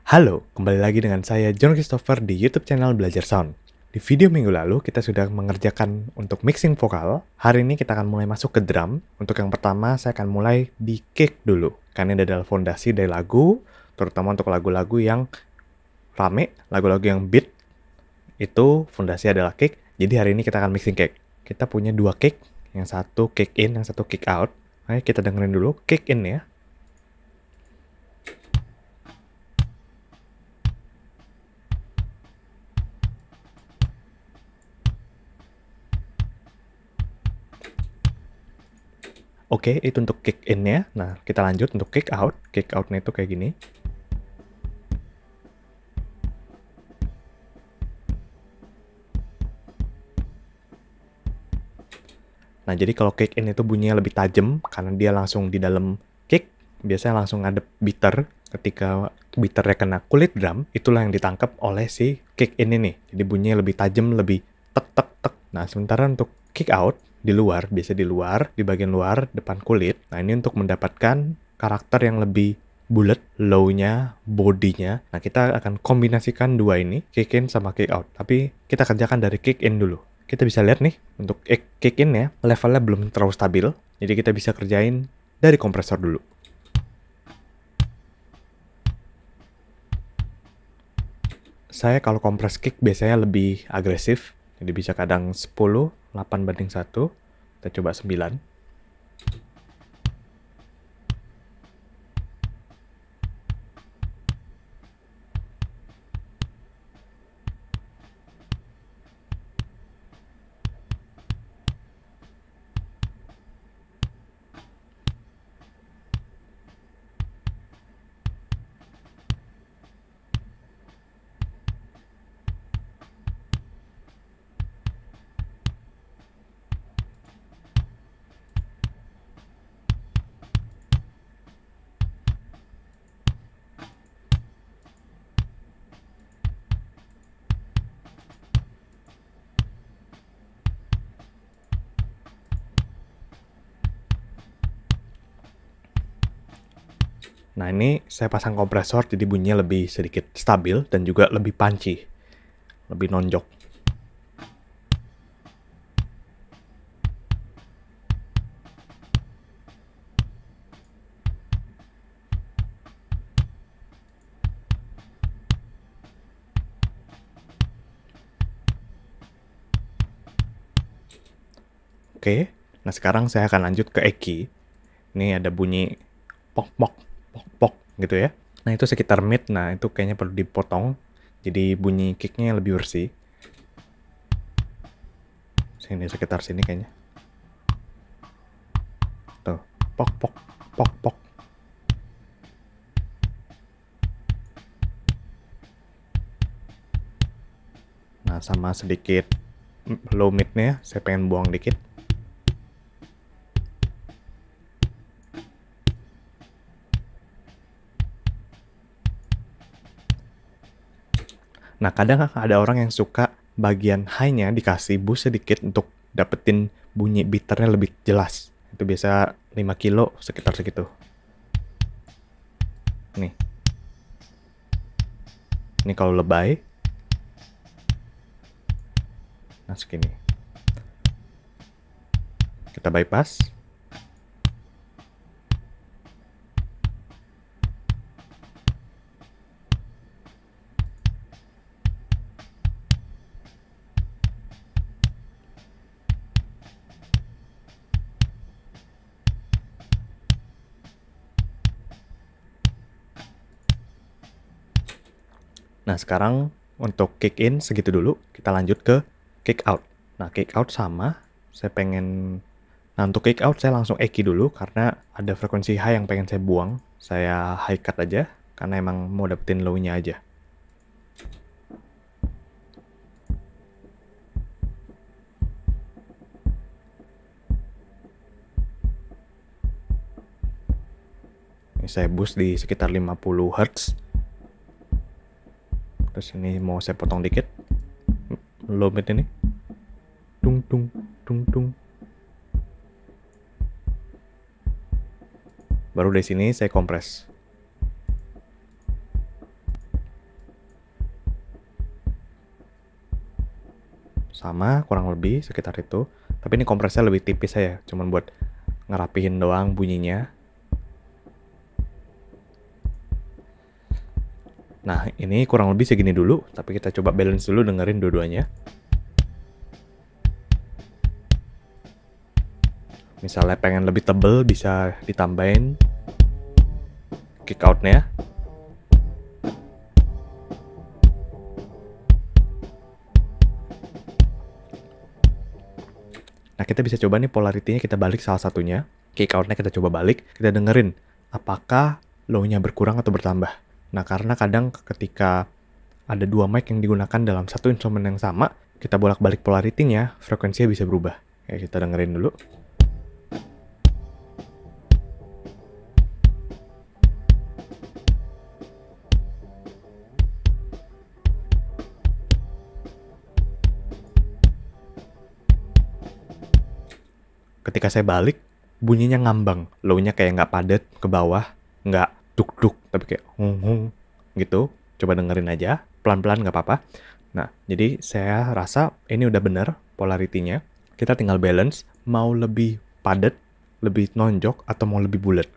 Halo, kembali lagi dengan saya John Christopher di YouTube channel Belajar Sound. Di video minggu lalu kita sudah mengerjakan untuk mixing vokal. Hari ini kita akan mulai masuk ke drum. Untuk yang pertama saya akan mulai di kick dulu. Karena ini adalah fondasi dari lagu, terutama untuk lagu-lagu yang rame, lagu-lagu yang beat, itu fondasi adalah kick. Jadi hari ini kita akan mixing kick. Kita punya dua kick, yang satu kick in, yang satu kick out. Ayo kita dengerin dulu kick in ya. Oke, itu untuk kick in-nya. Nah, kita lanjut untuk kick out. Kick out-nya itu kayak gini. Nah, jadi kalau kick in itu bunyinya lebih tajam karena dia langsung di dalam kick. Biasanya langsung ngadep bitter. Ketika bitternya kena kulit drum, itulah yang ditangkap oleh si kick in ini. Jadi bunyinya lebih tajam, lebih tek tek tek. Nah, sementara untuk kick out di luar, biasa di luar, di bagian luar depan kulit. Nah, ini untuk mendapatkan karakter yang lebih bulat, low-nya, body-nya. Nah, kita akan kombinasikan dua ini, kick in sama kick out. Tapi kita kerjakan dari kick in dulu. Kita bisa lihat nih, untuk kick in ya, levelnya belum terlalu stabil. Jadi kita bisa kerjain dari kompresor dulu. Saya kalau kompres kick biasanya lebih agresif. Jadi bisa kadang 10, 8/1. Kita coba 9. Nah, ini saya pasang kompresor jadi bunyinya lebih sedikit stabil dan juga lebih punchy, lebih nonjok. Oke, nah sekarang saya akan lanjut ke Eki. Ini ada bunyi pok pok pok pok gitu ya. Nah, itu sekitar mid. Nah, itu kayaknya perlu dipotong. Jadi bunyi kicknya lebih bersih. Sini, sekitar sini kayaknya. Tuh, pok pok pok pok. Nah, sama sedikit low mid-nya saya pengen buang dikit. Nah, kadang ada orang yang suka bagian high-nya dikasih boost sedikit untuk dapetin bunyi bitternya lebih jelas. Itu biasa 5 kilo, sekitar segitu. Nih. Ini kalau lebay. Nah, segini. Kita bypass. Nah, sekarang untuk kick in segitu dulu. Kita lanjut ke kick out. Nah, kick out sama. Saya pengen... Nah, untuk kick out saya langsung Eki dulu karena ada frekuensi high yang pengen saya buang. Saya high cut aja karena emang mau dapetin low-nya aja. Ini saya boost di sekitar 50 Hz. Terus ini mau saya potong dikit. Low mid ini. Tung tung tung tung. Baru dari sini saya kompres. sama kurang lebih sekitar itu. Tapi ini kompresnya lebih tipis saya, cuman buat ngerapihin doang bunyinya. Nah, ini kurang lebih segini dulu, tapi kita coba balance dulu dengerin dua-duanya. Misalnya pengen lebih tebel, bisa ditambahin kick out-nya. Nah, kita bisa coba nih polarity-nya kita balik salah satunya. Kick out-nya kita coba balik, kita dengerin apakah low-nya berkurang atau bertambah. Nah, karena kadang ketika ada dua mic yang digunakan dalam satu instrumen yang sama, kita bolak-balik polarity-nya, frekuensinya bisa berubah. Oke, kita dengerin dulu. Ketika saya balik, bunyinya ngambang. Low-nya kayak nggak padat ke bawah, nggak duk-duk, tapi kayak hung-hung gitu. Coba dengerin aja, pelan-pelan nggak apa-apa. Nah, jadi saya rasa ini udah bener polarity-nya. Kita tinggal balance, mau lebih padat, lebih nonjok, atau mau lebih bulat.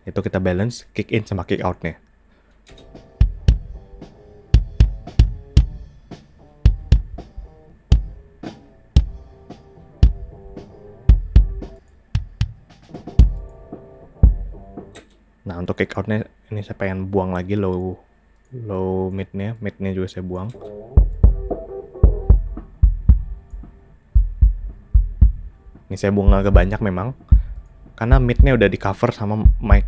Itu kita balance kick in sama kick out-nya. Nah, untuk kick out-nya ini saya pengen buang lagi low mid-nya juga saya buang. Ini saya buang agak banyak memang, karena mid-nya udah di cover sama mic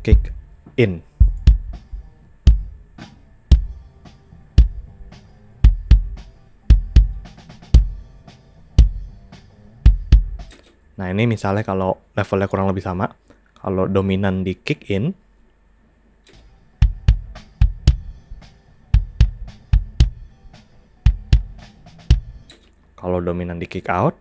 kick in. Nah, ini misalnya kalau levelnya kurang lebih sama, kalau dominan di kick in, kalau dominan di kick out,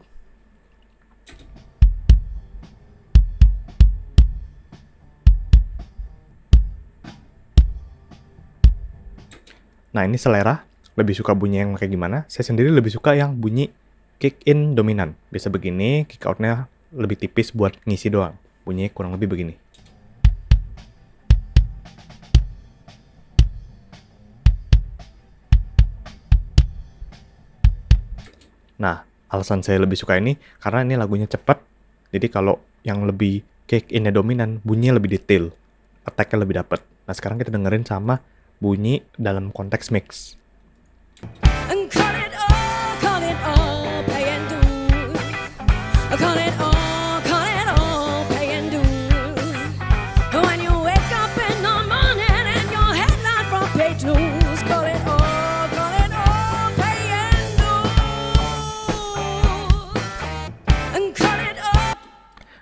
nah ini selera, lebih suka bunyi yang kayak gimana? Saya sendiri lebih suka yang bunyi kick in dominan. Bisa begini, kick out-nya lebih tipis buat ngisi doang. Bunyinya kurang lebih begini. Nah, alasan saya lebih suka ini karena ini lagunya cepat. Jadi kalau yang lebih kick in-nya dominan, bunyinya lebih detail. Attack-nya lebih dapet. Nah, sekarang kita dengerin sama bunyi dalam konteks mix.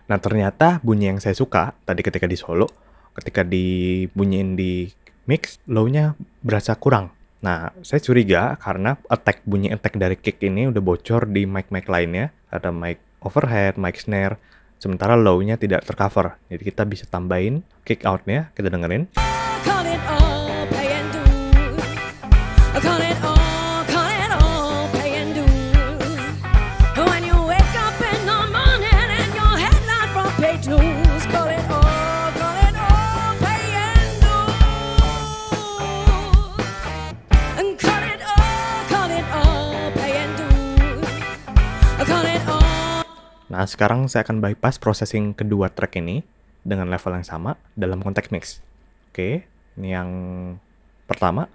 Nah, ternyata bunyi yang saya suka tadi ketika di solo, ketika dibunyiin di mix, low-nya berasa kurang. Nah, saya curiga karena bunyi attack dari kick ini udah bocor di mic-mic lainnya. Ada mic overhead, mic snare, sementara low-nya tidak tercover. Jadi kita bisa tambahin kick out-nya, kita dengerin. Nah, sekarang saya akan bypass processing kedua track ini dengan level yang sama dalam konteks mix. Oke, ini yang pertama.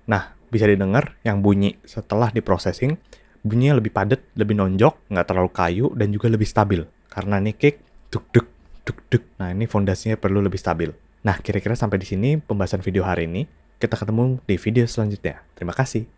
Nah, bisa didengar yang bunyi setelah diprocessing, bunyinya lebih padat, lebih nonjok, nggak terlalu kayu, dan juga lebih stabil. Karena ini kick, duk-duk, duk duk. Nah, ini fondasinya perlu lebih stabil. Nah, kira-kira sampai di sini pembahasan video hari ini. Kita ketemu di video selanjutnya. Terima kasih.